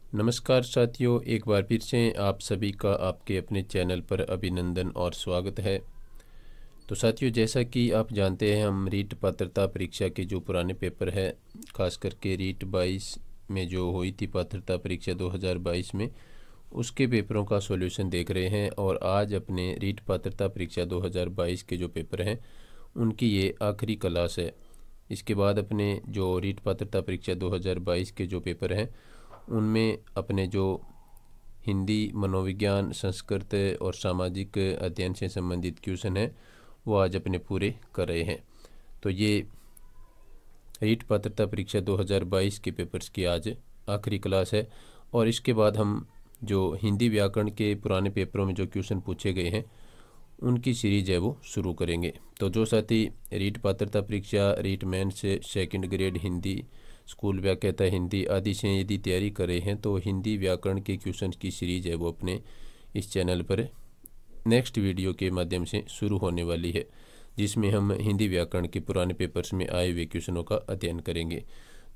नमस्कार साथियों, एक बार फिर से आप सभी का आपके अपने चैनल पर अभिनंदन और स्वागत है। तो साथियों, जैसा कि आप जानते हैं, हम रीट पात्रता परीक्षा के जो पुराने पेपर है, खास करके रीट 22 में जो हुई थी पात्रता परीक्षा 2022 में, उसके पेपरों का सॉल्यूशन देख रहे हैं। और आज अपने रीट पात्रता परीक्षा 2022 के जो पेपर हैं उनकी ये आखिरी क्लास है। इसके बाद अपने जो रीट पात्रता परीक्षा 2022 के जो पेपर हैं उनमें अपने जो हिंदी, मनोविज्ञान, संस्कृत और सामाजिक अध्ययन से संबंधित क्वेश्चन हैं वो आज अपने पूरे कर रहे हैं। तो ये रीट पात्रता परीक्षा 2022 के पेपर्स की आज आखिरी क्लास है। और इसके बाद हम जो हिंदी व्याकरण के पुराने पेपरों में जो क्वेश्चन पूछे गए हैं उनकी सीरीज है वो शुरू करेंगे। तो जो साथी रीट पात्रता परीक्षा, रीट मेंस से सेकंड ग्रेड हिंदी, स्कूल व्याख्याता हिंदी आदि से यदि तैयारी कर रहे हैं तो हिंदी व्याकरण के क्वेश्चन की सीरीज है वो अपने इस चैनल पर नेक्स्ट वीडियो के माध्यम से शुरू होने वाली है, जिसमें हम हिंदी व्याकरण के पुराने पेपर्स में आए हुए क्वेश्चनों का अध्ययन करेंगे।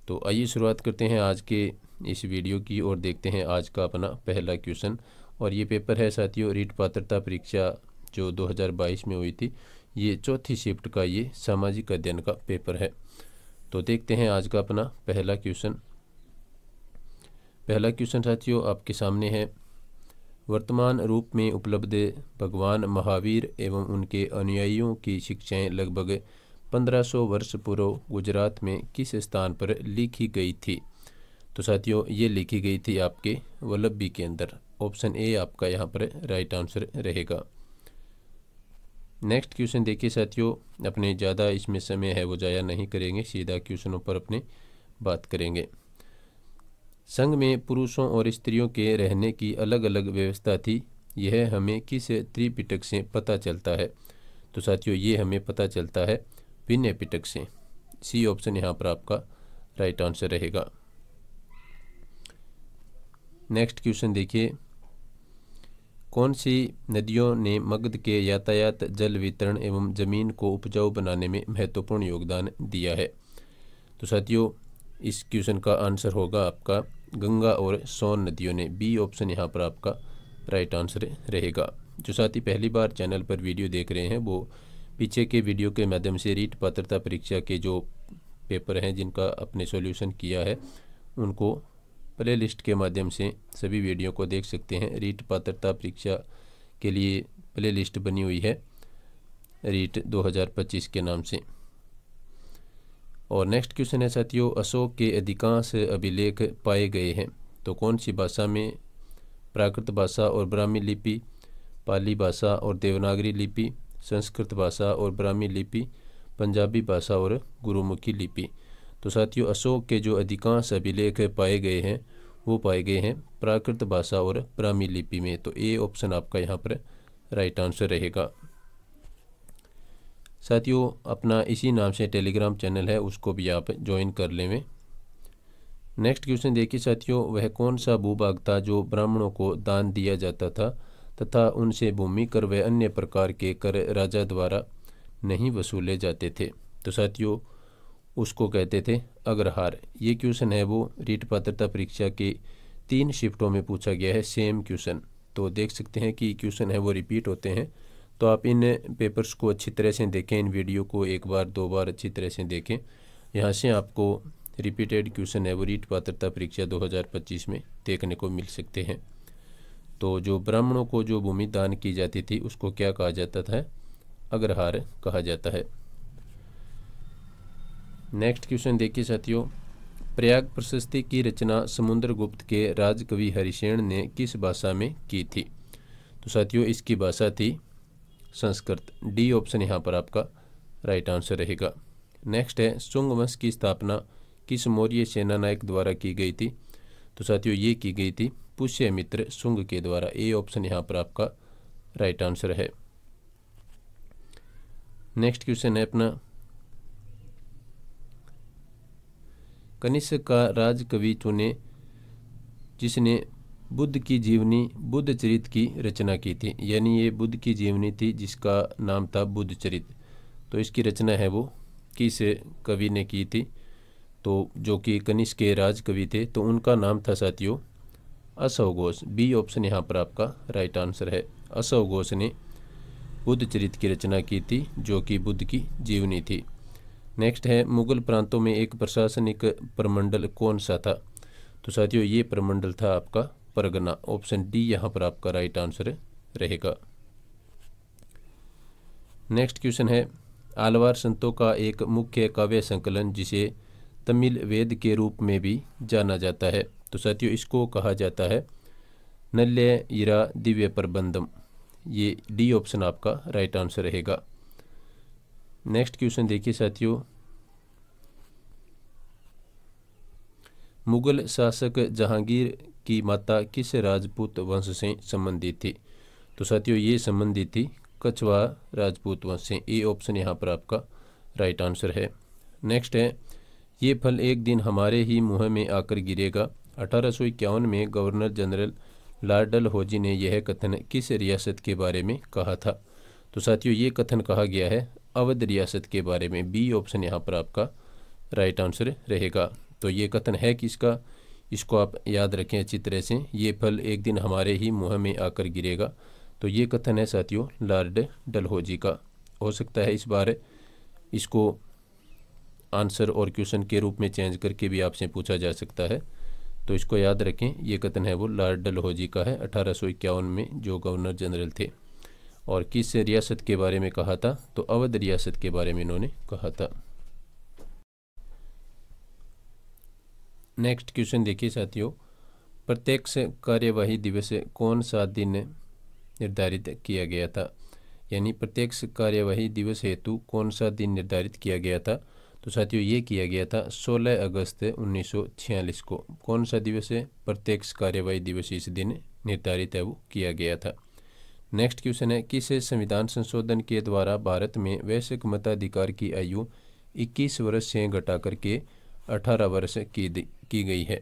तो आइए शुरुआत करते हैं आज के इस वीडियो की और देखते हैं आज का अपना पहला क्वेश्चन। और ये पेपर है साथियों रीट पात्रता परीक्षा जो 2022 में हुई थी, ये चौथी शिफ्ट का ये सामाजिक अध्ययन का पेपर है। तो देखते हैं आज का अपना पहला क्वेश्चन। पहला क्वेश्चन साथियों आपके सामने है। वर्तमान रूप में उपलब्ध भगवान महावीर एवं उनके अनुयायियों की शिक्षाएं लगभग 1500 वर्ष पूर्व गुजरात में किस स्थान पर लिखी गई थी? तो साथियों ये लिखी गई थी आपके वल्लभी के अंदर। ऑप्शन ए आपका यहाँ पर राइट आंसर रहेगा। नेक्स्ट क्वेश्चन देखिए साथियों, अपने ज़्यादा इसमें समय है वो ज़ाया नहीं करेंगे, सीधा क्वेश्चनों पर अपने बात करेंगे। संघ में पुरुषों और स्त्रियों के रहने की अलग अलग व्यवस्था थी, यह हमें किस त्रिपिटक से पता चलता है? तो साथियों ये हमें पता चलता है विनय पिटक से। सी ऑप्शन यहाँ पर आपका राइट आंसर रहेगा। नेक्स्ट क्वेश्चन देखिए, कौन सी नदियों ने मगध के यातायात, जल वितरण एवं जमीन को उपजाऊ बनाने में महत्वपूर्ण योगदान दिया है? तो साथियों इस क्वेश्चन का आंसर होगा आपका गंगा और सोन नदियों ने। बी ऑप्शन यहाँ पर आपका राइट आंसर रहेगा। जो साथी पहली बार चैनल पर वीडियो देख रहे हैं वो पीछे के वीडियो के माध्यम से रीट पात्रता परीक्षा के जो पेपर हैं जिनका अपने सॉल्यूशन किया है उनको प्ले लिस्ट के माध्यम से सभी वीडियो को देख सकते हैं। रीट पात्रता परीक्षा के लिए प्ले लिस्ट बनी हुई है रीट 2025 के नाम से। और नेक्स्ट क्वेश्चन है साथियों, अशोक के अधिकांश अभिलेख पाए गए हैं तो कौन सी भाषा में? प्राकृत भाषा और ब्राह्मी लिपि, पाली भाषा और देवनागरी लिपि, संस्कृत भाषा और ब्राह्मी लिपि, पंजाबी भाषा और गुरुमुखी लिपि। तो साथियों अशोक के जो अधिकांश अभिलेख पाए गए हैं वो पाए गए हैं प्राकृत भाषा और ब्राह्मी लिपि में। तो ए ऑप्शन आपका यहाँ पर राइट आंसर रहेगा। साथियों अपना इसी नाम से टेलीग्राम चैनल है, उसको भी आप ज्वाइन कर लें। नेक्स्ट क्वेश्चन देखिए साथियों, वह कौन सा भूभाग था जो ब्राह्मणों को दान दिया जाता था तथा उनसे भूमि कर व अन्य प्रकार के कर राजा द्वारा नहीं वसूले जाते थे? तो साथियों उसको कहते थे अग्रहार। ये क्वेश्चन है वो रीट पात्रता परीक्षा के 3 शिफ्टों में पूछा गया है, सेम क्वेश्चन। तो देख सकते हैं कि क्वेश्चन है वो रिपीट होते हैं। तो आप इन पेपर्स को अच्छी तरह से देखें, इन वीडियो को एक बार 2 बार अच्छी तरह से देखें। यहाँ से आपको रिपीटेड क्वेश्चन है वो रीट पात्रता परीक्षा 2025 में देखने को मिल सकते हैं। तो जो ब्राह्मणों को जो भूमि दान की जाती थी उसको क्या कहा जाता था? अग्रहार कहा जाता है। नेक्स्ट क्वेश्चन देखिए साथियों, प्रयाग प्रशस्ति की रचना समुद्रगुप्त के राजकवि हरिसेन ने किस भाषा में की थी? तो साथियों इसकी भाषा थी संस्कृत। डी ऑप्शन यहाँ पर आपका राइट आंसर रहेगा। नेक्स्ट है, शुंग वंश की स्थापना किस मौर्य सेनानायक द्वारा की गई थी? तो साथियों ये की गई थी पुष्यमित्र शुंग के द्वारा। ए ऑप्शन यहाँ पर आपका राइट आंसर है। नेक्स्ट क्वेश्चन है अपना, कनिष्क का राजकवि चुने जिसने बुद्ध की जीवनी बुद्ध चरित की रचना की थी। यानी ये बुद्ध की जीवनी थी जिसका नाम था बुद्ध चरित। तो इसकी रचना है वो किस कवि ने की थी? तो जो कि कनिष्क के राजकवि थे तो उनका नाम था साथियों असव घोष, बी ऑप्शन यहाँ पर आपका राइट आंसर है। असव घोष ने बुद्ध चरित्र की रचना की थी, जो कि बुद्ध की जीवनी थी। नेक्स्ट है, मुगल प्रांतों में एक प्रशासनिक प्रमंडल कौन सा था? तो साथियों ये प्रमंडल था आपका परगना। ऑप्शन डी यहाँ पर आपका राइट आंसर रहेगा। नेक्स्ट क्वेश्चन है, आलवार संतों का एक मुख्य काव्य संकलन जिसे तमिल वेद के रूप में भी जाना जाता है, तो साथियों इसको कहा जाता है नल्ले इरा दिव्य प्रबंधम। ये डी ऑप्शन आपका राइट आंसर रहेगा। नेक्स्ट क्वेश्चन देखिए साथियों, मुगल शासक जहांगीर की माता किस राजपूत वंश से संबंधित थी? तो साथियों ये संबंधित थी कछवाहा राजपूत वंश से। ए ऑप्शन यहाँ पर आपका राइट आंसर है। नेक्स्ट है, ये फल एक दिन हमारे ही मुंह में आकर गिरेगा। 1851 में गवर्नर जनरल लॉर्ड डलहौजी ने यह कथन किस रियासत के बारे में कहा था? तो साथियों ये कथन कहा गया है अवध रियासत के बारे में। बी ऑप्शन यहाँ पर आपका राइट आंसर रहेगा। तो ये कथन है किसका, इसको आप याद रखें अच्छी तरह से। ये फल एक दिन हमारे ही मुंह में आकर गिरेगा, तो ये कथन है साथियों लॉर्ड डलहौजी का। हो सकता है इस बार इसको आंसर और क्वेश्चन के रूप में चेंज करके भी आपसे पूछा जा सकता है, तो इसको याद रखें। ये कथन है वो लॉर्ड डलहौजी का है 1851 में जो गवर्नर जनरल थे। और किस रियासत के बारे में कहा था? तो अवध रियासत के बारे में इन्होंने कहा था। नेक्स्ट क्वेश्चन देखिए साथियों, प्रत्यक्ष कार्यवाही दिवस कौन सा दिन निर्धारित किया गया था? यानी प्रत्यक्ष कार्यवाही दिवस हेतु कौन सा दिन निर्धारित किया गया था? तो साथियों ये किया गया था 16 अगस्त 1946 को। कौन सा दिवस है? प्रत्यक्ष कार्यवाही दिवस इस दिन निर्धारित है वो किया गया था। नेक्स्ट क्वेश्चन है, किस संविधान संशोधन के द्वारा भारत में वयस्क मताधिकार की आयु 21 वर्ष से घटा करके 18 वर्ष की गई है?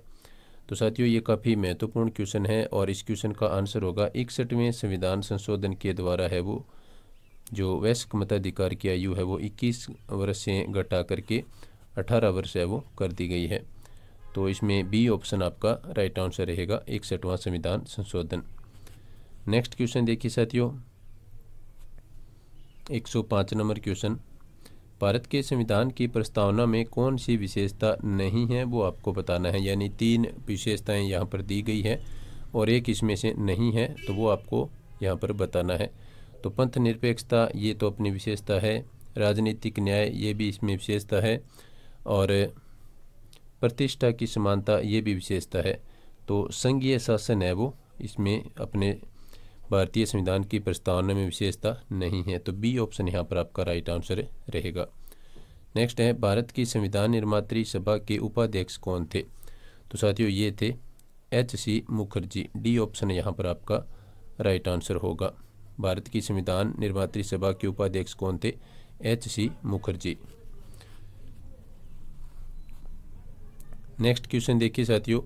तो साथियों ये काफ़ी महत्वपूर्ण क्वेश्चन है और इस क्वेश्चन का आंसर होगा 61वें संविधान संशोधन के द्वारा है वो जो वयस्क मताधिकार की आयु है वो 21 वर्ष से घटा करके 18 वर्ष है वो कर दी गई है। तो इसमें बी ऑप्शन आपका राइट आंसर रहेगा, 61वां संविधान संशोधन। नेक्स्ट क्वेश्चन देखिए साथियों, 105 नंबर क्वेश्चन, भारत के संविधान की प्रस्तावना में कौन सी विशेषता नहीं है वो आपको बताना है। यानी 3 विशेषताएं यहाँ पर दी गई है और एक इसमें से नहीं है, तो वो आपको यहाँ पर बताना है। तो पंथ निरपेक्षता ये तो अपनी विशेषता है, राजनीतिक न्याय ये भी इसमें विशेषता है, और प्रतिष्ठा की समानता ये भी विशेषता है। तो संघीय शासन है वो इसमें अपने भारतीय संविधान की प्रस्तावना में विशेषता नहीं है। तो बी ऑप्शन यहाँ पर आपका राइट आंसर रहेगा। नेक्स्ट है, भारत की संविधान निर्मात्री सभा के उपाध्यक्ष कौन थे? तो साथियों ये थे H.C. मुखर्जी। डी ऑप्शन यहाँ पर आपका राइट आंसर होगा। भारत की संविधान निर्मात्री सभा के उपाध्यक्ष कौन थे? H.C. मुखर्जी। नेक्स्ट क्वेश्चन देखिए साथियों,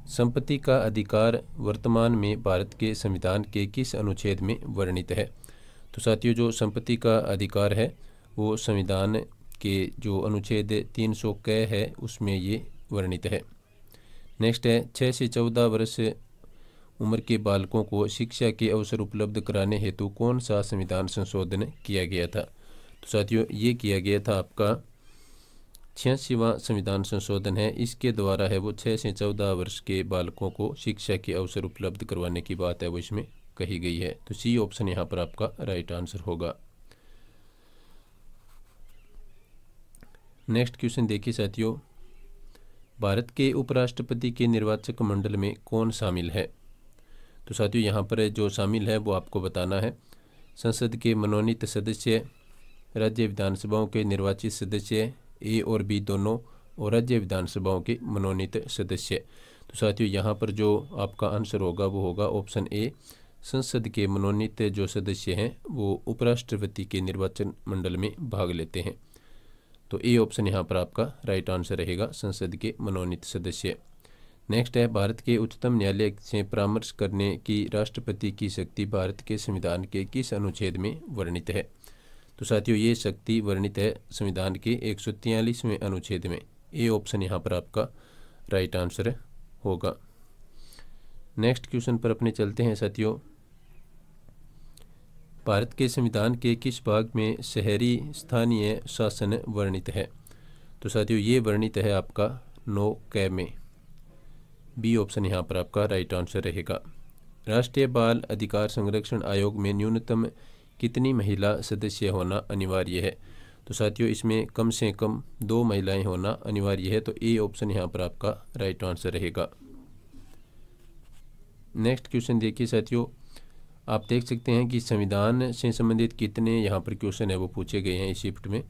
संपत्ति का अधिकार वर्तमान में भारत के संविधान के किस अनुच्छेद में वर्णित है? तो साथियों जो संपत्ति का अधिकार है वो संविधान के जो अनुच्छेद 300 क है उसमें ये वर्णित है। नेक्स्ट है, 6 से 14 वर्ष उम्र के बालकों को शिक्षा के अवसर उपलब्ध कराने हेतु कौन सा संविधान संशोधन किया गया था? तो साथियों ये किया गया था आपका 86वां संविधान संशोधन है। इसके द्वारा है वो 6 से 14 वर्ष के बालकों को शिक्षा के अवसर उपलब्ध करवाने की बात है वो इसमें कही गई है। तो सी ऑप्शन यहाँ पर आपका राइट आंसर होगा। नेक्स्ट क्वेश्चन देखिए साथियों, भारत के उपराष्ट्रपति के निर्वाचक मंडल में कौन शामिल है? तो साथियों यहाँ पर जो शामिल है वो आपको बताना है। संसद के मनोनीत सदस्य, राज्य विधानसभाओं के निर्वाचित सदस्य ए और बी दोनों, और राज्य विधानसभाओं के मनोनीत सदस्य। तो साथियों यहाँ पर जो आपका आंसर होगा वो होगा ऑप्शन ए, संसद के मनोनीत जो सदस्य हैं वो उपराष्ट्रपति के निर्वाचन मंडल में भाग लेते हैं। तो ए ऑप्शन यहाँ पर आपका राइट आंसर रहेगा, संसद के मनोनीत सदस्य। नेक्स्ट है, भारत के उच्चतम न्यायालय से परामर्श करने की राष्ट्रपति की शक्ति भारत के संविधान के किस अनुच्छेद में वर्णित है? तो साथियों ये शक्ति वर्णित है संविधान के 143वें अनुच्छेद में। ए ऑप्शन यहाँ पर आपका राइट आंसर होगा। नेक्स्ट क्वेश्चन पर अपने चलते हैं साथियों। भारत के संविधान के किस भाग में शहरी स्थानीय शासन वर्णित है? तो साथियों ये वर्णित है आपका 9 में। बी ऑप्शन यहाँ पर आपका राइट आंसर रहेगा। राष्ट्रीय बाल अधिकार संरक्षण आयोग में न्यूनतम कितनी महिला सदस्य होना अनिवार्य है? तो साथियों इसमें कम से कम 2 महिलाएं होना अनिवार्य है, तो ए ऑप्शन यहाँ पर आपका राइट आंसर रहेगा। नेक्स्ट क्वेश्चन देखिए साथियों, आप देख सकते हैं कि संविधान से संबंधित कितने यहाँ पर क्वेश्चन है वो पूछे गए हैं इस शिफ्ट में।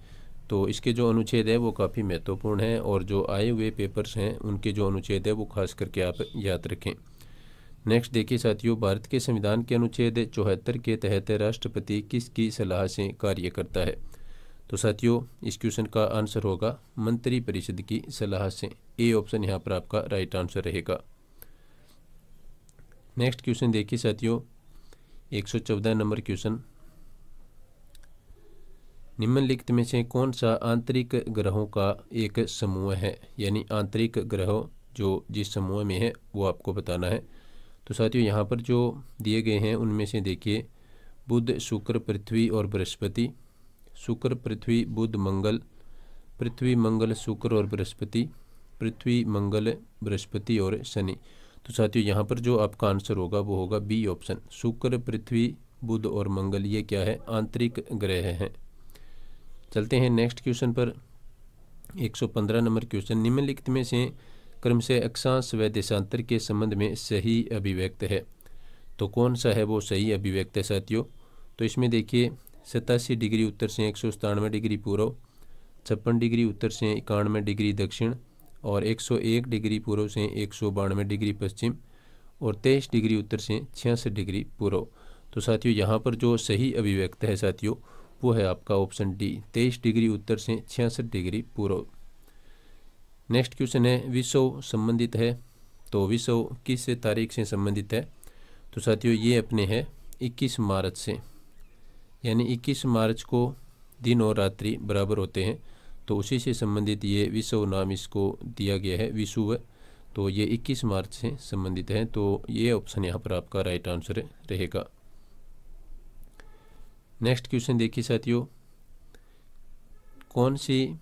तो इसके जो अनुच्छेद है वो काफ़ी महत्वपूर्ण है और जो आए हुए पेपर्स हैं उनके जो अनुच्छेद है वो खास करके आप याद रखें। नेक्स्ट देखिए साथियों, भारत के संविधान के अनुच्छेद 74 के तहत राष्ट्रपति किसकी सलाह से कार्य करता है? तो साथियों इस क्वेश्चन का आंसर होगा मंत्री परिषद की सलाह से। ए ऑप्शन यहाँ पर आपका राइट आंसर रहेगा। नेक्स्ट क्वेश्चन देखिए साथियों, 114 नंबर क्वेश्चन, निम्नलिखित में से कौन सा आंतरिक ग्रहों का एक समूह है? यानी आंतरिक ग्रह जो जिस समूह में है वो आपको बताना है। तो साथियों यहाँ पर जो दिए गए हैं उनमें से देखिए बुध, शुक्र, पृथ्वी और बृहस्पति, शुक्र, पृथ्वी, बुध, मंगल, पृथ्वी, मंगल, शुक्र और बृहस्पति, पृथ्वी, मंगल, बृहस्पति और शनि। तो साथियों यहाँ पर जो आपका आंसर होगा वो होगा बी ऑप्शन, शुक्र, पृथ्वी, बुध और मंगल, ये क्या है? आंतरिक ग्रह हैं। चलते हैं नेक्स्ट क्वेश्चन पर। 115 नंबर क्वेश्चन, निम्नलिखित में से क्रमशः अक्षांश व देशांतर के संबंध में सही अभिव्यक्त है? तो कौन सा है वो सही अभिव्यक्त है साथियों? तो इसमें देखिए 87 डिग्री उत्तर से 197 डिग्री पूर्व, 56 डिग्री उत्तर से 91 डिग्री दक्षिण और 101 डिग्री पूर्व से 192 डिग्री पश्चिम और 23 डिग्री उत्तर से 66 डिग्री पूर्व। तो साथियों यहाँ पर जो सही अभिव्यक्त है साथियों वो है आपका ऑप्शन डी, 23 डिग्री उत्तर से 66 डिग्री पूर्व। नेक्स्ट क्वेश्चन है विश्व संबंधित है, तो विश्व किस तारीख से संबंधित है? तो साथियों ये अपने है 21 मार्च से, यानी 21 मार्च को दिन और रात्रि बराबर होते हैं, तो उसी से संबंधित ये विश्व नाम इसको दिया गया है, विश्व। तो ये 21 मार्च से संबंधित है, तो ये ऑप्शन यहाँ पर आपका राइट आंसर रहेगा। नेक्स्ट क्वेश्चन देखिए साथियों, कौन सी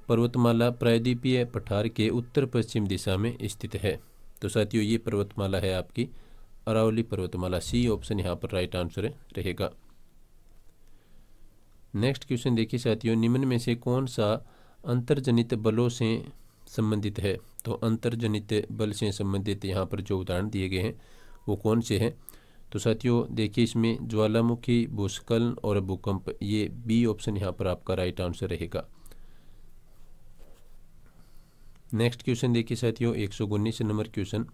पर्वतमाला प्रायद्वीपीय पठार के उत्तर पश्चिम दिशा में स्थित है? तो साथियों ये पर्वतमाला है आपकी अरावली पर्वतमाला। सी ऑप्शन यहाँ पर राइट आंसर रहेगा। नेक्स्ट क्वेश्चन देखिए साथियों, निम्न में से कौन सा अंतर्जनित बलों से संबंधित है? तो अंतर्जनित बल से संबंधित यहाँ पर जो उदाहरण दिए गए हैं वो कौन से हैं? तो साथियों देखिए इसमें ज्वालामुखी, भूस्खलन और भूकंप, ये बी ऑप्शन यहाँ पर आपका राइट आंसर रहेगा। नेक्स्ट क्वेश्चन देखिए साथियों, 119 नंबर क्वेश्चन,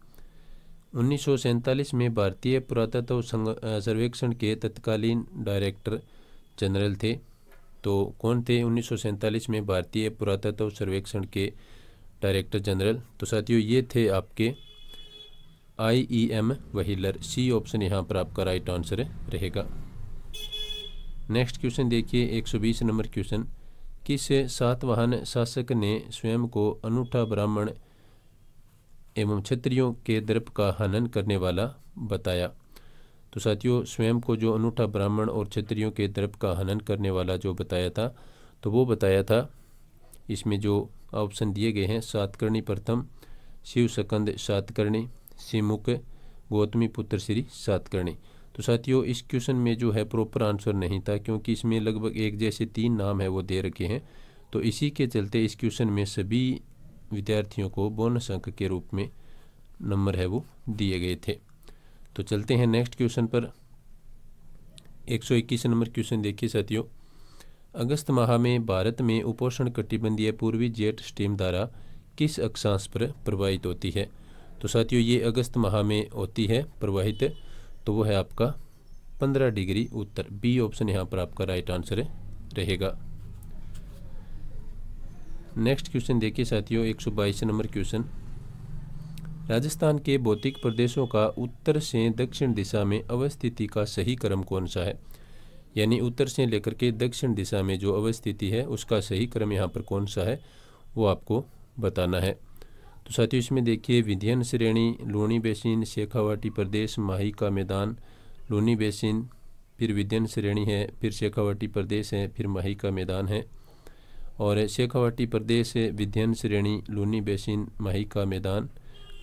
1947 में भारतीय पुरातत्व सर्वेक्षण के तत्कालीन डायरेक्टर जनरल थे। तो कौन थे 1947 में भारतीय पुरातत्व सर्वेक्षण के डायरेक्टर जनरल? तो साथियों ये थे आपके IEM व्हीलर। सी ऑप्शन यहाँ पर आपका राइट आंसर रहेगा। नेक्स्ट क्वेश्चन देखिए 120 नंबर क्वेश्चन, किस सातवाहन शासक ने स्वयं को अनूठा ब्राह्मण एवं क्षत्रियों के दर्प का हनन करने वाला बताया? तो साथियों स्वयं को जो अनूठा ब्राह्मण और क्षत्रियों के दर्प का हनन करने वाला जो बताया था, तो वो बताया था, इसमें जो ऑप्शन दिए गए हैं, सातकर्णी प्रथम, शिव सकंद सातकर्णी, सिमुक, गौतमी पुत्र श्री सातकर्णी। तो साथियों इस क्वेश्चन में जो है प्रॉपर आंसर नहीं था, क्योंकि इसमें लगभग एक जैसे 3 नाम है वो दे रखे हैं, तो इसी के चलते इस क्वेश्चन में सभी विद्यार्थियों को बोनस अंक के रूप में नंबर है वो दिए गए थे। तो चलते हैं नेक्स्ट क्वेश्चन पर। 121 नंबर क्वेश्चन देखिए साथियों, अगस्त माह में भारत में उपोष्ण कटिबंधीय पूर्वी जेट स्ट्रीम धारा किस अक्षांश पर प्रवाहित होती है? तो साथियों ये अगस्त माह में होती है प्रवाहित, तो वो है आपका 15 डिग्री उत्तर। बी ऑप्शन यहाँ पर आपका राइट आंसर रहेगा। नेक्स्ट क्वेश्चन देखिए साथियों, 122 नंबर क्वेश्चन, राजस्थान के भौतिक प्रदेशों का उत्तर से दक्षिण दिशा में अवस्थिति का सही क्रम कौन सा है? यानी उत्तर से लेकर के दक्षिण दिशा में जो अवस्थिति है उसका सही क्रम यहाँ पर कौन सा है वो आपको बताना है। तो साथियों इसमें देखिए विंध्यन श्रेणी, लूनी बेसिन, शेखावाटी प्रदेश, माही का मैदान, लूनी बेसिन, फिर विंध्यन श्रेणी है, फिर शेखावाटी प्रदेश है, फिर माही का मैदान है। और शेखावाटी प्रदेश, विंध्यन श्रेणी, लूनी बेसिन, माही का मैदान,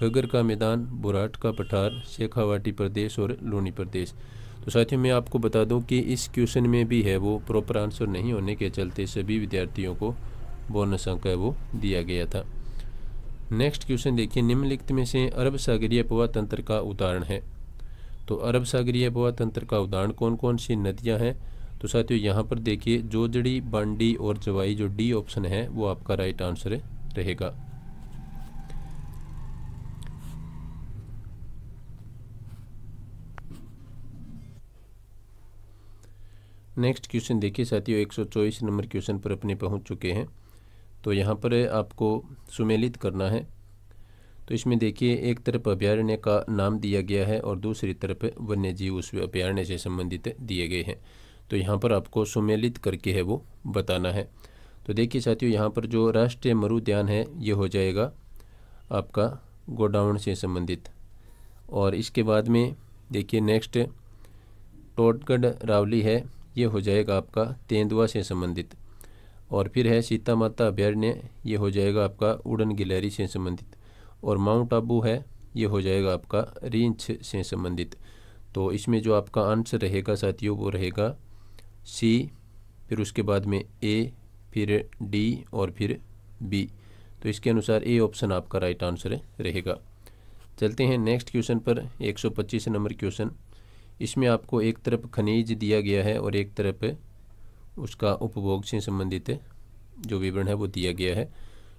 घग्गर का मैदान, बुराट का पठार, शेखावाटी प्रदेश और लूनी प्रदेश। तो साथियों मैं आपको बता दूं कि इस क्वेश्चन में भी है वो प्रॉपर आंसर नहीं होने के चलते सभी विद्यार्थियों को बोनस अंक है वो दिया गया था। नेक्स्ट क्वेश्चन देखिए, निम्नलिखित में से अरब सागरीय प्रवाह तंत्र का उदाहरण है। तो अरब सागरीय प्रवाह तंत्र का उदाहरण कौन कौन सी नदियां हैं? तो साथियों यहाँ पर देखिए जोजड़ी, बांडी और जवाई, जो डी ऑप्शन है वो आपका राइट आंसर रहेगा। नेक्स्ट क्वेश्चन देखिए साथियों, 124 नंबर क्वेश्चन पर अपने पहुंच चुके हैं। तो यहाँ पर आपको सुमेलित करना है। तो इसमें देखिए एक तरफ अभयारण्य का नाम दिया गया है और दूसरी तरफ वन्य जीव उस अभयारण्य से संबंधित दिए गए हैं। तो यहाँ पर आपको सुमेलित करके है वो बताना है। तो देखिए साथियों यहाँ पर जो राष्ट्रीय मरु उद्यान है ये हो जाएगा आपका गोडाउन से संबंधित। और इसके बाद में देखिए नेक्स्ट टोटगढ़ रावली है, ये हो जाएगा आपका तेंदुआ से संबंधित। और फिर है सीता माता अभयारण्य, ये हो जाएगा आपका उड़न गिलहरी से संबंधित। और माउंट आबू है, ये हो जाएगा आपका रींछ से संबंधित। तो इसमें जो आपका आंसर रहेगा साथियों वो रहेगा सी, फिर उसके बाद में ए, फिर डी और फिर बी। तो इसके अनुसार ए ऑप्शन आपका राइट आंसर रहेगा। चलते हैं नेक्स्ट क्वेश्चन पर, 125 नंबर क्वेश्चन। इसमें आपको एक तरफ खनिज दिया गया है और एक तरफ उसका उपभोग से संबंधित जो विवरण है वो दिया गया है।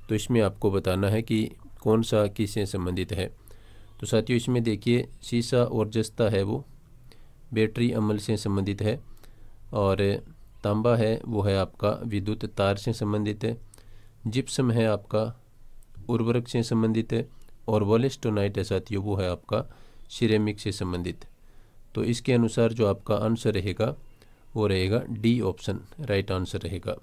तो इसमें आपको बताना है कि कौन सा किससे संबंधित है। तो साथियों इसमें देखिए सीसा और जस्ता है वो बैटरी अमल से संबंधित है। और तांबा है वो है आपका विद्युत तार से संबंधित है। जिप्सम है आपका उर्वरक से संबंधित है। और वोलेस्टोनाइट है साथियों वो है आपका सिरेमिक से संबंधित। तो इसके अनुसार जो आपका आंसर रहेगा वो रहेगा डी ऑप्शन राइट आंसर रहेगा।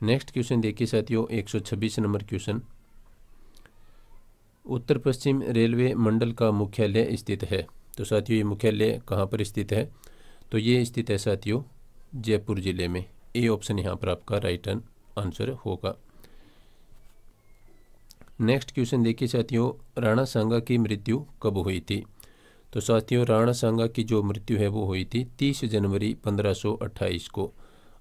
नेक्स्ट क्वेश्चन देखिए साथियों, 126 नंबर क्वेश्चन। उत्तर पश्चिम रेलवे मंडल का मुख्यालय स्थित है। तो साथियों ये मुख्यालय कहाँ पर स्थित है? तो ये स्थित है साथियों जयपुर जिले में। ए ऑप्शन यहाँ पर आपका राइट आंसर होगा। नेक्स्ट क्वेश्चन देखिए साथियों, राणा सांगा की मृत्यु कब हुई थी? तो साथियों राणा सांगा की जो मृत्यु है वो हुई थी 30 जनवरी 1528 को।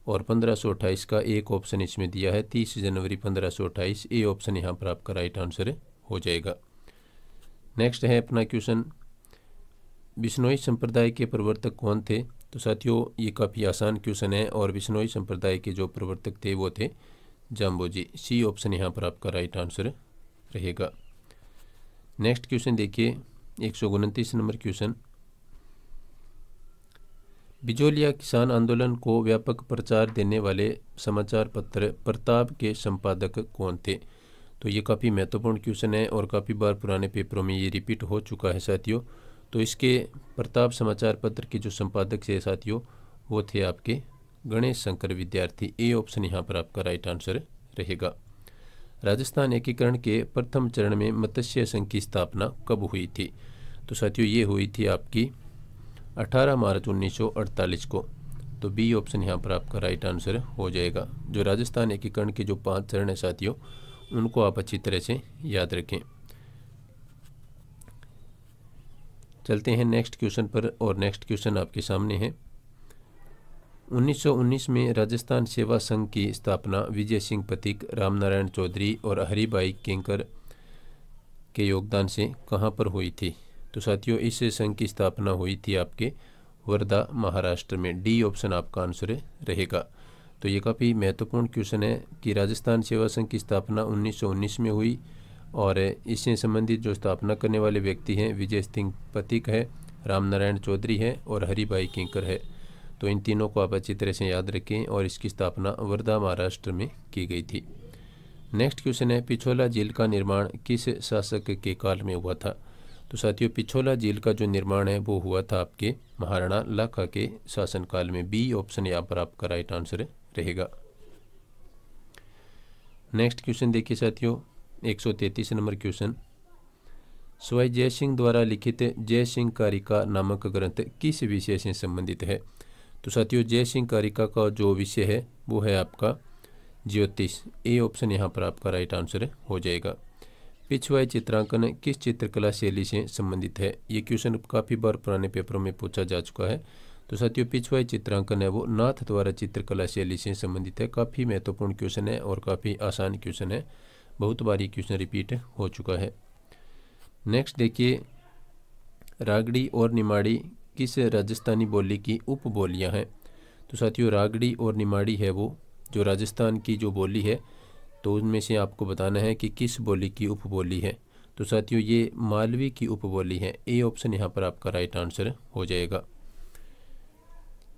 और 1528 का एक ऑप्शन इसमें दिया है, 30 जनवरी 1528। ए ऑप्शन यहाँ पर आपका राइट आंसर हो जाएगा। नेक्स्ट है अपना क्वेश्चन, बिश्नोई संप्रदाय के प्रवर्तक कौन थे? तो साथियों ये काफ़ी आसान क्वेश्चन है और बिश्नोई संप्रदाय के जो प्रवर्तक थे वो थे जाम्बोजी। सी ऑप्शन यहाँ पर आपका राइट आंसर रहेगा। नेक्स्ट क्वेश्चन देखिए 129 नंबर क्वेश्चन, बिजोलिया किसान आंदोलन को व्यापक प्रचार देने वाले समाचार पत्र प्रताप के संपादक कौन थे? तो ये काफ़ी महत्वपूर्ण क्वेश्चन है और काफ़ी बार पुराने पेपरों में ये रिपीट हो चुका है साथियों। तो इसके प्रताप समाचार पत्र के जो संपादक थे साथियों वो थे आपके गणेश शंकर विद्यार्थी। ए ऑप्शन यहाँ पर आपका राइट आंसर रहेगा। राजस्थान एकीकरण के प्रथम चरण में मत्स्य संघ की स्थापना कब हुई थी? तो साथियों ये हुई थी आपकी 18 मार्च 1948 को। तो बी ऑप्शन यहाँ पर आपका राइट आंसर हो जाएगा। जो राजस्थान एकीकरण के जो 5 चरण है साथियों उनको आप अच्छी तरह से याद रखें। चलते हैं नेक्स्ट क्वेश्चन पर और नेक्स्ट क्वेश्चन आपके सामने है। 1919 में राजस्थान सेवा संघ की स्थापना विजय सिंह पथिक, रामनारायण चौधरी और हरिभाई किंकर के योगदान से कहाँ पर हुई थी? तो साथियों इस संघ की स्थापना हुई थी आपके वर्धा महाराष्ट्र में। डी ऑप्शन आपका आंसर रहेगा। तो ये काफ़ी महत्वपूर्ण क्वेश्चन है कि राजस्थान सेवा संघ की स्थापना 1919 में हुई और इससे संबंधित जो स्थापना करने वाले व्यक्ति हैं विजय सिंह पथिक है, रामनारायण चौधरी है और हरिभाई किंकर है। तो इन तीनों को आप अच्छी तरह से याद रखें और इसकी स्थापना वर्धा महाराष्ट्र में की गई थी। नेक्स्ट क्वेश्चन है, पिछोला झील का निर्माण किस शासक के काल में हुआ था? तो साथियों पिछोला झील का जो निर्माण है वो हुआ था आपके महाराणा लाखा के शासनकाल में। बी ऑप्शन यहाँ पर आपका राइट आंसर रहेगा। नेक्स्ट क्वेश्चन देखिए साथियों, 133 नंबर क्वेश्चन, स्वाई जय सिंह द्वारा लिखित जय सिंह कारिका नामक ग्रंथ किस विषय से संबंधित है? तो साथियों जय सिंह कारिका का जो विषय है वो है आपका ज्योतिष। ए ऑप्शन यहाँ पर आपका राइट आंसर हो जाएगा। पिछवाई चित्रांकन किस चित्रकला शैली से संबंधित है? ये क्वेश्चन काफ़ी बार पुराने पेपरों में पूछा जा चुका है। तो साथियों पिछवाई चित्रांकन है वो नाथ द्वारा चित्रकला शैली से संबंधित है। काफ़ी महत्वपूर्ण क्वेश्चन है और काफ़ी आसान क्वेश्चन है, बहुत बार ये क्वेश्चन रिपीट हो चुका है। नेक्स्ट देखिए, रागड़ी और निमाड़ी किस राजस्थानी बोली की उपबोलियाँ हैं? तो साथियों रागड़ी और निमाड़ी है वो जो राजस्थान की जो बोली है, तो उनमें से आपको बताना है कि किस बोली की उपबोली है। तो साथियों ये मालवी की उपबोली है। ए ऑप्शन यहाँ पर आपका राइट आंसर हो जाएगा।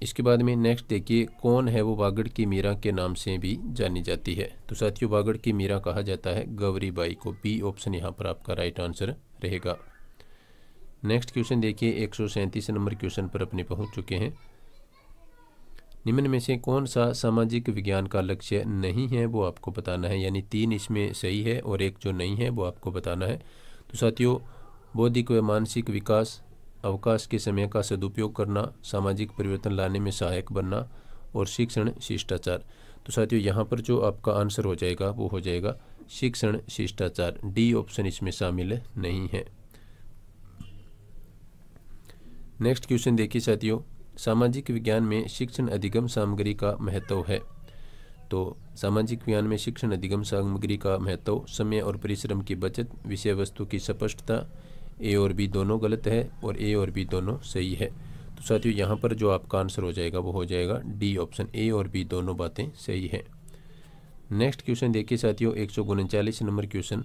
इसके बाद में नेक्स्ट देखिए, कौन है वो वागड़ की मीरा के नाम से भी जानी जाती है? तो साथियों वागड़ की मीरा कहा जाता है गौरी बाई को। बी ऑप्शन यहाँ पर आपका राइट आंसर रहेगा। नेक्स्ट क्वेश्चन देखिए, 137 नंबर क्वेश्चन पर अपने पहुंच चुके हैं। निम्न में से कौन सा सामाजिक विज्ञान का लक्ष्य नहीं है वो आपको बताना है, यानी 3 इसमें सही है और एक जो नहीं है वो आपको बताना है। तो साथियों बौद्धिक व मानसिक विकास, अवकाश के समय का सदुपयोग करना, सामाजिक परिवर्तन लाने में सहायक बनना और शिक्षण शिष्टाचार। तो साथियों यहाँ पर जो आपका आंसर हो जाएगा वो हो जाएगा शिक्षण शिष्टाचार। डी ऑप्शन इसमें शामिल नहीं है। नेक्स्ट क्वेश्चन देखिए साथियों, सामाजिक विज्ञान में शिक्षण अधिगम सामग्री का महत्व है। तो सामाजिक विज्ञान में शिक्षण अधिगम सामग्री का महत्व समय और परिश्रम की बचत, विषय वस्तु की स्पष्टता। ए और बी दोनों गलत है और ए और बी दोनों सही है। तो साथियों यहाँ पर जो आपका आंसर हो जाएगा वो हो जाएगा डी ऑप्शन। ए और बी दोनों बातें सही है। नेक्स्ट क्वेश्चन देखिए साथियों, 139 नंबर क्वेश्चन,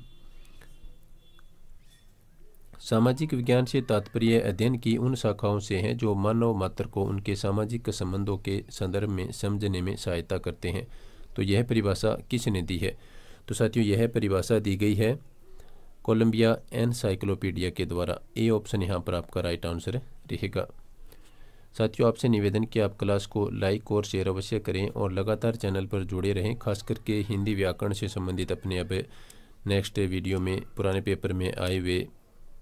सामाजिक विज्ञान से तात्पर्य अध्ययन की उन शाखाओं से है जो मानव मात्र को उनके सामाजिक संबंधों के संदर्भ में समझने में सहायता करते हैं। तो यह परिभाषा किसने दी है? तो साथियों यह परिभाषा दी गई है कोलंबिया एनसाइक्लोपीडिया के द्वारा। ए ऑप्शन यहाँ पर आपका राइट आंसर रहेगा। साथियों आपसे निवेदन कि आप क्लास को लाइक और शेयर अवश्य करें और लगातार चैनल पर जुड़े रहें। खास करके हिंदी व्याकरण से संबंधित अपने अब नेक्स्ट वीडियो में पुराने पेपर में आए हुए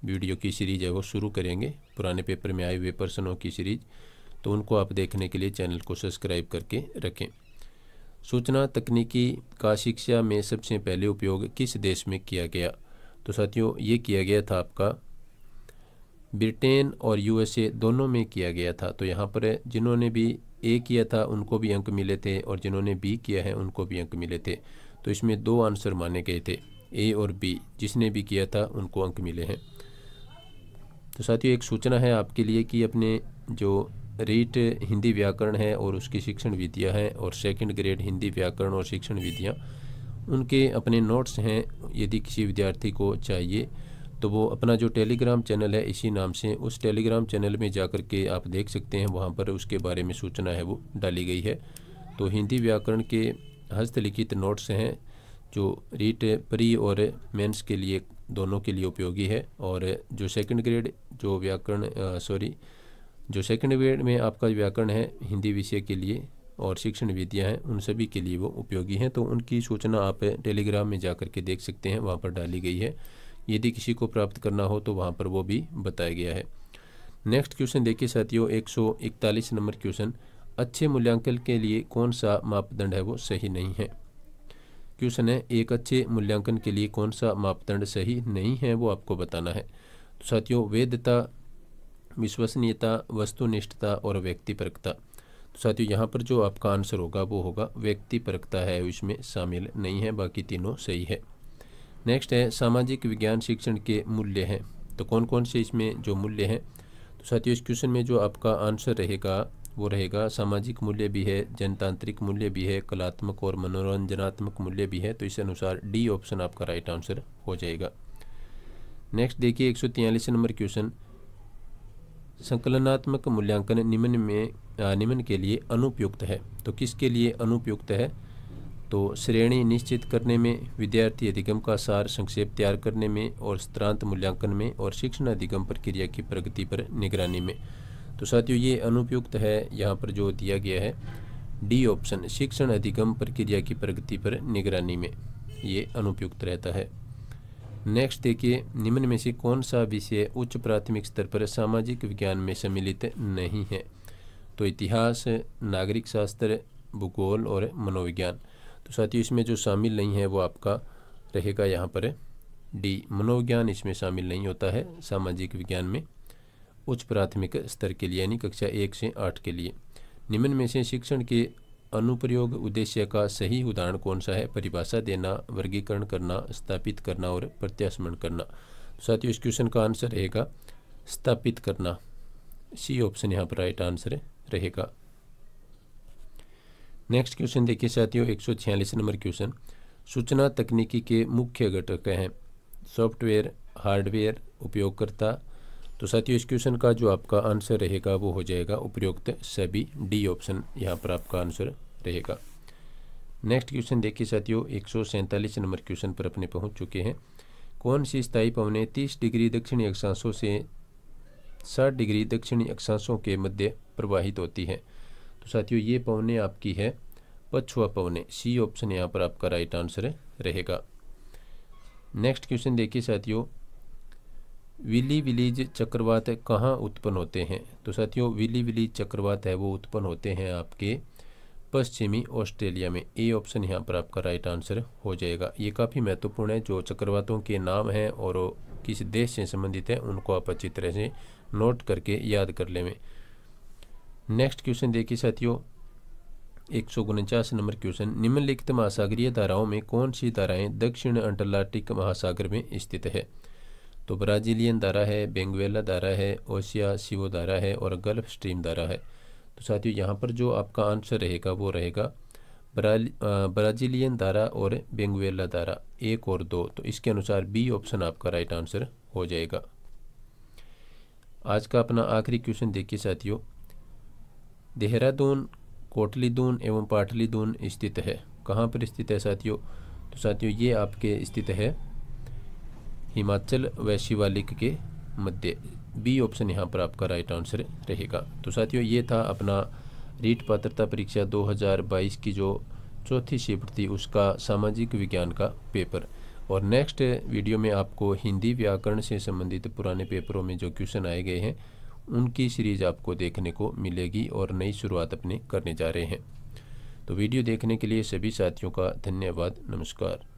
वीडियो की सीरीज़ है वो शुरू करेंगे। पुराने पेपर में आए हुए प्रश्नों की सीरीज, तो उनको आप देखने के लिए चैनल को सब्सक्राइब करके रखें। सूचना तकनीकी का शिक्षा में सबसे पहले उपयोग किस देश में किया गया? तो साथियों ये किया गया था आपका ब्रिटेन और यूएसए दोनों में किया गया था। तो यहाँ पर जिन्होंने भी ए किया था उनको भी अंक मिले थे और जिन्होंने बी किया है उनको भी अंक मिले थे। तो इसमें 2 आंसर माने गए थे, ए और बी। जिसने भी किया था उनको अंक मिले हैं। तो साथियों एक सूचना है आपके लिए कि अपने जो रीट हिंदी व्याकरण है और उसकी शिक्षण विधियाँ हैं और सेकंड ग्रेड हिंदी व्याकरण और शिक्षण विधियाँ, उनके अपने नोट्स हैं। यदि किसी विद्यार्थी को चाहिए तो वो अपना जो टेलीग्राम चैनल है इसी नाम से, उस टेलीग्राम चैनल में जाकर के आप देख सकते हैं। वहाँ पर उसके बारे में सूचना है वो डाली गई है। तो हिंदी व्याकरण के हस्तलिखित नोट्स हैं जो रीट प्री और मेंस के लिए दोनों के लिए उपयोगी है। और जो सेकंड ग्रेड जो व्याकरण जो सेकंड ग्रेड में आपका व्याकरण है हिंदी विषय के लिए और शिक्षण विधियाँ हैं, उन सभी के लिए वो उपयोगी हैं। तो उनकी सूचना आप टेलीग्राम में जाकर के देख सकते हैं, वहाँ पर डाली गई है। यदि किसी को प्राप्त करना हो तो वहाँ पर वो भी बताया गया है। नेक्स्ट क्वेश्चन देखिए साथियों, 141 नंबर क्वेश्चन, अच्छे मूल्यांकन के लिए कौन सा मापदंड है वो सही नहीं है? क्वेश्चन है एक अच्छे मूल्यांकन के लिए कौन सा मापदंड सही नहीं है वो आपको बताना है। तो साथियों वैधता, विश्वसनीयता, वस्तुनिष्ठता और व्यक्तिपरकता। तो साथियों यहाँ पर जो आपका आंसर होगा वो होगा व्यक्तिपरकता है, इसमें शामिल नहीं है, बाकी तीनों सही है। नेक्स्ट है सामाजिक विज्ञान शिक्षण के मूल्य हैं। तो कौन कौन से इसमें जो मूल्य हैं? तो साथियों इस क्वेश्चन में जो आपका आंसर रहेगा वो रहेगा सामाजिक मूल्य भी है, जनतांत्रिक मूल्य भी है, कलात्मक और मनोरंजनात्मक मूल्य भी है। तो इस अनुसार डी ऑप्शन आपका राइट आंसर हो जाएगा। नेक्स्ट देखिए 143 नंबर क्वेश्चन, संकलनात्मक मूल्यांकन निम्न के लिए अनुपयुक्त है। तो किसके लिए अनुपयुक्त है? तो श्रेणी निश्चित करने में, विद्यार्थी अधिगम का सार संक्षेप तैयार करने में और सत्रांत मूल्यांकन में और शिक्षण अधिगम प्रक्रिया की प्रगति पर निगरानी में। तो साथियों ये अनुपयुक्त है, यहाँ पर जो दिया गया है डी ऑप्शन, शिक्षण अधिगम प्रक्रिया की प्रगति पर निगरानी में, ये अनुपयुक्त रहता है। नेक्स्ट देखिए, निम्न में से कौन सा विषय उच्च प्राथमिक स्तर पर सामाजिक विज्ञान में सम्मिलित नहीं है? तो इतिहास, नागरिक शास्त्र, भूगोल और मनोविज्ञान। तो साथियों इसमें जो शामिल नहीं है वो आपका रहेगा यहाँ पर डी, मनोविज्ञान इसमें शामिल नहीं होता है सामाजिक विज्ञान में उच्च प्राथमिक स्तर के लिए, यानी कक्षा 1 से 8 के लिए। निम्न में से शिक्षण के अनुप्रयोग उद्देश्य का सही उदाहरण कौन सा है? परिभाषा देना, वर्गीकरण करना, स्थापित करना और प्रत्यास्मरण करना। तो साथियों इस क्वेश्चन का आंसर रहेगा स्थापित करना। सी ऑप्शन यहाँ पर राइट आंसर रहेगा। नेक्स्ट क्वेश्चन देखिए साथियों, 146 नंबर क्वेश्चन। सूचना तकनीकी के मुख्य घटक हैं सॉफ्टवेयर, हार्डवेयर, उपयोगकर्ता। तो साथियों इस क्वेश्चन का जो आपका आंसर रहेगा वो हो जाएगा उपयुक्त सभी, डी ऑप्शन यहाँ पर आपका आंसर रहेगा। नेक्स्ट क्वेश्चन देखिए साथियों, 147 नंबर क्वेश्चन पर अपने पहुँच चुके हैं। कौन सी स्थायी पवनें 30 डिग्री दक्षिणी अक्षांशों से 60 डिग्री दक्षिणी अक्षांशों के मध्य प्रवाहित होती है? तो साथियों ये पवनें आपकी है पछुआ पवनें। सी ऑप्शन यहाँ पर आपका राइट आंसर रहेगा। नेक्स्ट क्वेश्चन देखिए साथियों, विली विलीज चक्रवात कहाँ उत्पन्न होते हैं? तो साथियों विली विलीज चक्रवात है वो उत्पन्न होते हैं आपके पश्चिमी ऑस्ट्रेलिया में। ए ऑप्शन यहाँ पर आपका राइट आंसर हो जाएगा। ये काफ़ी महत्वपूर्ण है, जो चक्रवातों के नाम हैं और किस देश से संबंधित है उनको आप अच्छी तरह से नोट करके याद कर लें। नेक्स्ट क्वेश्चन देखिए साथियों, 149 नंबर क्वेश्चन। निम्नलिखित महासागरीय धाराओं में कौन सी धाराएं दक्षिण अटलांटिक महासागर में स्थित है? तो ब्राजीलियन धारा है, बेंगुएला धारा है, ओशियासियो धारा है और गल्फ स्ट्रीम धारा है। तो साथियों यहाँ पर जो आपका आंसर रहेगा वो रहेगा ब्राजीलियन धारा और बेंगुएला धारा 1 और 2। तो इसके अनुसार बी ऑप्शन आपका राइट आंसर हो जाएगा। आज का अपना आखिरी क्वेश्चन देखिए साथियों, देहरादून, कोटलीदून एवं पाटलीदून स्थित है, कहाँ पर स्थित है साथियों? तो साथियों ये आपके स्थित है हिमाचल व शिवालिक के मध्य। बी ऑप्शन यहाँ पर आपका राइट आंसर रहेगा। तो साथियों ये था अपना रीट पात्रता परीक्षा 2022 की जो चौथी शिफ्ट थी उसका सामाजिक विज्ञान का पेपर। और नेक्स्ट वीडियो में आपको हिंदी व्याकरण से संबंधित पुराने पेपरों में जो क्वेश्चन आए गए हैं उनकी सीरीज आपको देखने को मिलेगी और नई शुरुआत अपने करने जा रहे हैं। तो वीडियो देखने के लिए सभी साथियों का धन्यवाद। नमस्कार।